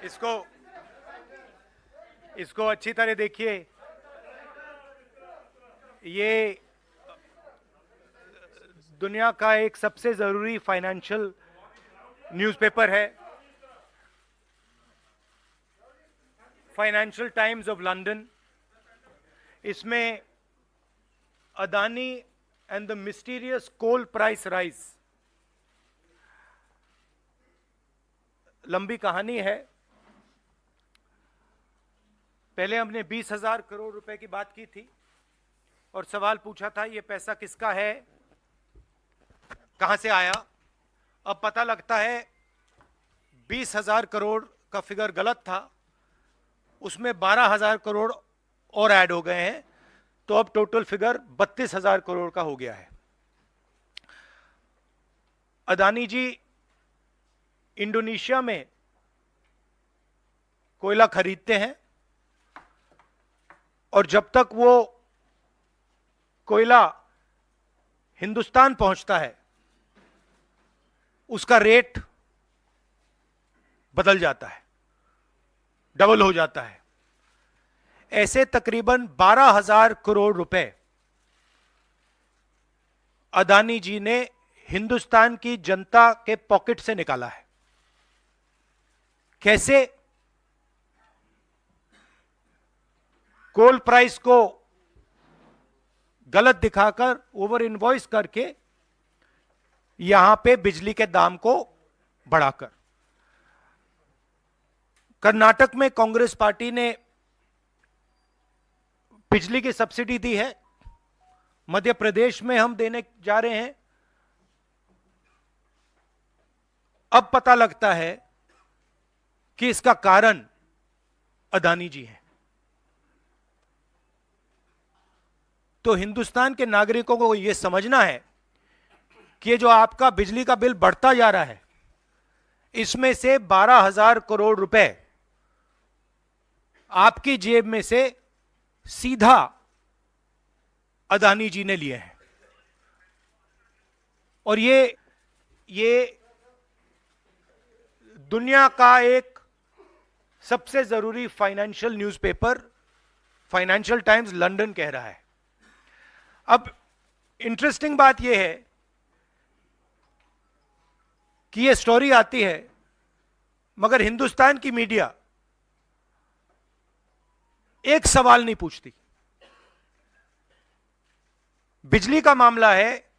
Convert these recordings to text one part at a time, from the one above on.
इसको इसको अच्छी तरह देखिए। ये दुनिया का एक सबसे जरूरी फाइनेंशियल न्यूज़पेपर है, फाइनेंशियल टाइम्स ऑफ लंदन। इसमें Adani and the mysterious coal price rise, लंबी कहानी है। पहले हमने 20,000 करोड़ रुपए की बात की थी और सवाल पूछा था ये पैसा किसका है, कहां से आया। अब पता लगता है 20,000 करोड़ का फिगर गलत था, उसमें 12,000 करोड़ और ऐड हो गए हैं, तो अब टोटल फिगर 32,000 करोड़ का हो गया है। अदानी जी इंडोनेशिया में कोयला खरीदते हैं और जब तक वो कोयला हिंदुस्तान पहुंचता है उसका रेट बदल जाता है, डबल हो जाता है। ऐसे तकरीबन 12,000 करोड़ रुपए अदानी जी ने हिंदुस्तान की जनता के पॉकेट से निकाला है। कैसे? कोल प्राइस को गलत दिखाकर, ओवर इनवॉइस करके, यहां पे बिजली के दाम को बढ़ाकर। कर्नाटक में कांग्रेस पार्टी ने बिजली की सब्सिडी दी है, मध्य प्रदेश में हम देने जा रहे हैं। अब पता लगता है कि इसका कारण अदानी जी हैं। तो हिंदुस्तान के नागरिकों को यह समझना है कि ये जो आपका बिजली का बिल बढ़ता जा रहा है, इसमें से 12,000 करोड़ रुपए आपकी जेब में से सीधा अदानी जी ने लिए हैं। और ये दुनिया का एक सबसे जरूरी financial newspaper financial times London कह रहा है। अब इंटरेस्टिंग बात यह है कि यह स्टोरी आती है मगर हिंदुस्तान की मीडिया एक सवाल नहीं पूछती। बिजली का मामला है,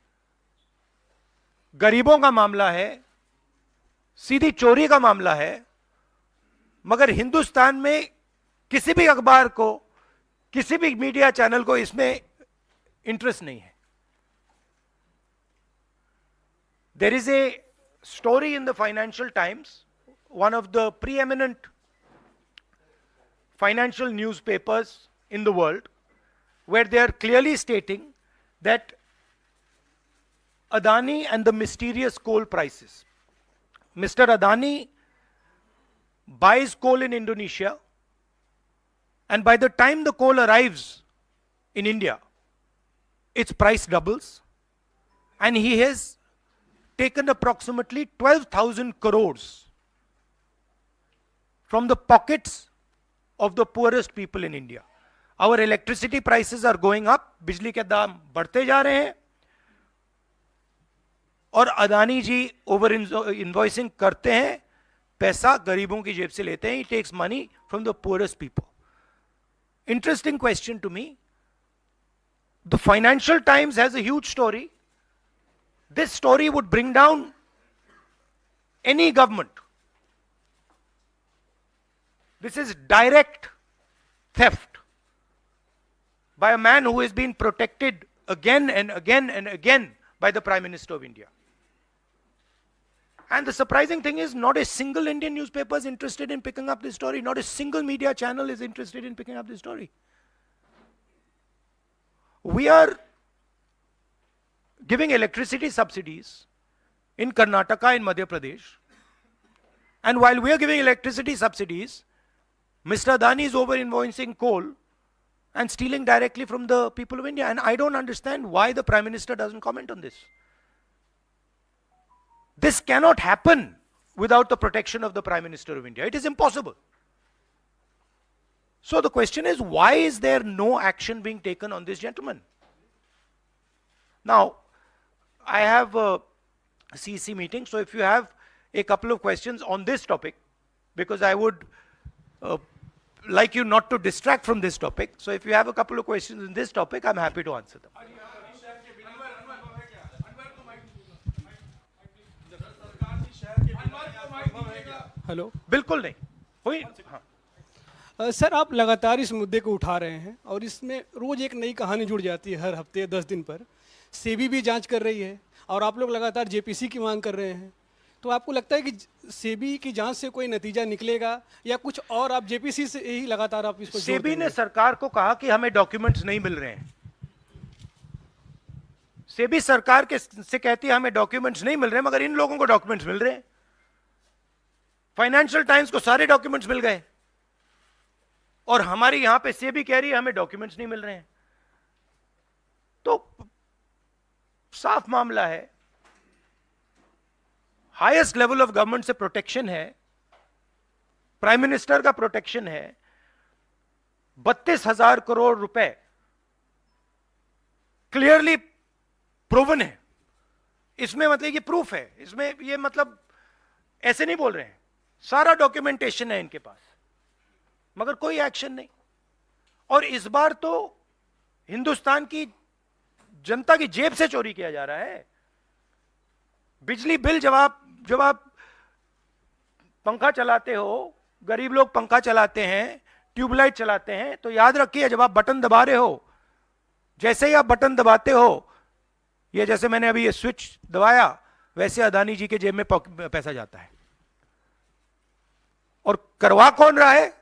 गरीबों का मामला है, सीधी चोरी का मामला है, मगर हिंदुस्तान में किसी भी अखबार को, किसी भी मीडिया चैनल को इसमें इंटरेस्ट नहीं है। There is a story in the Financial Times, one of the preeminent financial newspapers in the world, where they are clearly stating that Adani and the mysterious coal prices. Mr. Adani buys coal in Indonesia, and by the time the coal arrives in India, its price doubles, and he has taken approximately 12,000 crores from the pockets of the poorest people in India. Our electricity prices are going up, बिजली के दाम बढ़ते जा रहे हैं, और अदानी जी over invoicing करते हैं, पैसा गरीबों की जेब से लेते हैं. He takes money from the poorest people. Interesting question to me. The Financial Times has a huge story. This story would bring down any government. This is direct theft by a man who has been protected again and again and again by the Prime Minister of India. And the surprising thing is, not a single Indian newspaper is interested in picking up this story. Not a single media channel is interested in picking up this story. We are giving electricity subsidies in Karnataka and Madhya Pradesh. And while we are giving electricity subsidies, Mr. Adani is over-invoicing coal and stealing directly from the people of India. And I don't understand why the Prime Minister doesn't comment on this. This cannot happen. without the protection of the Prime Minister of India. It is impossible. So the question is, why is there no action being taken on this gentleman? Now, I have a CEC meeting, so if you have a couple of questions on this topic, because I would like you not to distract from this topic. So if you have a couple of questions in this topic, I'm happy to answer them. Hello, बिल्कुल नहीं हुई। हाँ। Sir आप लगातार इस मुद्दे को उठा रहे हैं और इसमें रोज एक नई कहानी जुड़ जाती है हर हफ्ते 10 दिन पर। सेबी भी जांच कर रही है और आप लोग लगातार जेपीसी की मांग कर रहे हैं, तो आपको लगता है कि सेबी की जांच से कोई नतीजा निकलेगा या कुछ और आप जेपीसी से ही लगातार आप इस पर? सेबी ने सरकार को कहा कि हमें डॉक्यूमेंट्स नहीं मिल रहे हैं। सेबी सरकार के से कहती है हमें डॉक्यूमेंट्स नहीं मिल रहे हैं, मगर इन लोगों को डॉक्यूमेंट्स मिल रहे हैं। फाइनेंशियल टाइम्स को सारे डॉक्यूमेंट्स मिल गए और हमारी यहां पे सेबी कह रही है हमें डॉक्यूमेंट्स नहीं मिल रहे हैं। तो साफ मामला है, हाईएस्ट लेवल ऑफ गवर्नमेंट से प्रोटेक्शन है, प्राइम मिनिस्टर का प्रोटेक्शन है। 32,000 करोड़ रुपए क्लियरली प्रूवन है। इसमें मतलब ये प्रूफ है, इसमें ये मतलब ऐसे नहीं बोल रहे हैं, सारा डॉक्यूमेंटेशन है इनके पास, मगर कोई एक्शन नहीं। और इस बार तो हिंदुस्तान की जनता की जेब से चोरी किया जा रहा है। बिजली बिल जब आप पंखा चलाते हो, गरीब लोग पंखा चलाते हैं, ट्यूबलाइट चलाते हैं, तो याद रखिए जब आप बटन दबा रहे हो, जैसे ही आप बटन दबाते हो, ये जैसे मैंने अभी ये स्विच दबाया, वैसे अदानी जी के जेब में पैसा जाता है। और करवा कौन रहा है?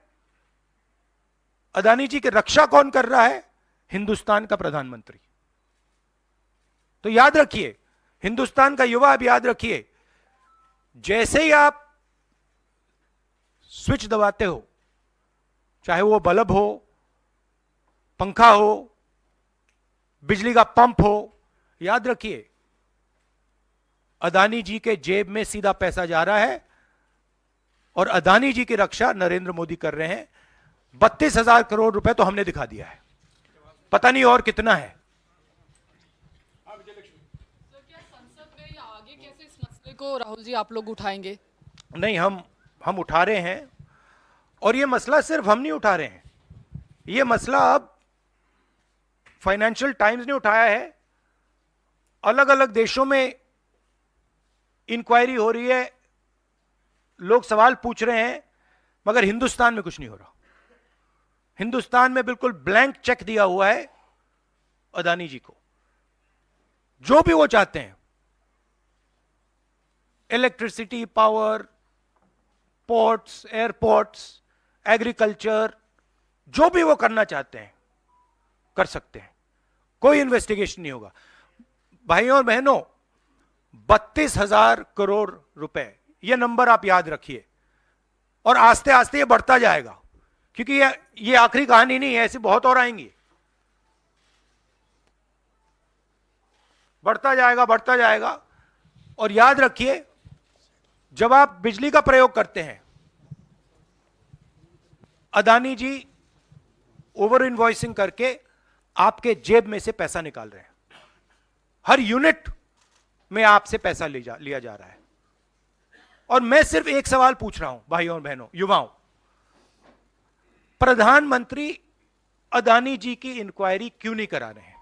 अदानी जी की रक्षा कौन कर रहा है? हिंदुस्तान का प्रधानमंत्री। तो याद रखिए, हिंदुस्तान का युवा, अब याद रखिए, जैसे ही आप स्विच दबाते हो, चाहे वो बल्ब हो, पंखा हो, बिजली का पंप हो, याद रखिए अदानी जी के जेब में सीधा पैसा जा रहा है और अदानी जी की रक्षा नरेंद्र मोदी कर रहे हैं। 32,000 करोड़ रुपए तो हमने दिखा दिया है, पता नहीं और कितना है। को राहुल जी आप लोग उठाएंगे? नहीं, हम उठा रहे हैं, और ये मसला सिर्फ हम नहीं उठा रहे हैं, ये मसला अब फाइनेंशियल टाइम्स ने उठाया है। अलग अलग देशों में इंक्वायरी हो रही है, लोग सवाल पूछ रहे हैं, मगर हिंदुस्तान में कुछ नहीं हो रहा। हिंदुस्तान में बिल्कुल ब्लैंक चेक दिया हुआ है अदानी जी को, जो भी वो चाहते हैं, electricity, power, ports, airports, agriculture, जो भी वो करना चाहते हैं कर सकते हैं, कोई इन्वेस्टिगेशन नहीं होगा। भाइयों और बहनों, 32,000 करोड़ रुपए, ये नंबर आप याद रखिए, और आस्ते आस्ते ये बढ़ता जाएगा, क्योंकि ये आखिरी कहानी नहीं है, ऐसी बहुत और आएंगी। बढ़ता जाएगा, बढ़ता जाएगा। और याद रखिए, जब आप बिजली का प्रयोग करते हैं, अदानी जी ओवर इनवॉइसिंग करके आपके जेब में से पैसा निकाल रहे हैं। हर यूनिट में आपसे पैसा लिया जा रहा है। और मैं सिर्फ एक सवाल पूछ रहा हूं भाइयों और बहनों, युवाओं, प्रधानमंत्री अदानी जी की इंक्वायरी क्यों नहीं करा रहे हैं?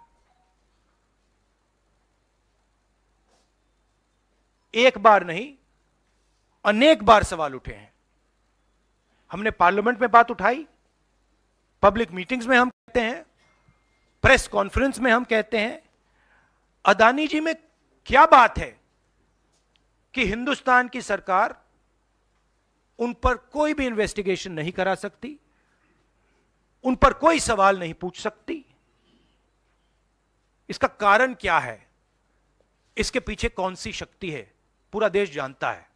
एक बार नहीं, अनेक बार सवाल उठे हैं। हमने पार्लियामेंट में बात उठाई, पब्लिक मीटिंग्स में हम कहते हैं, प्रेस कॉन्फ्रेंस में हम कहते हैं, अदानी जी में क्या बात है कि हिंदुस्तान की सरकार उन पर कोई भी इन्वेस्टिगेशन नहीं करा सकती, उन पर कोई सवाल नहीं पूछ सकती? इसका कारण क्या है? इसके पीछे कौन सी शक्ति है? पूरा देश जानता है।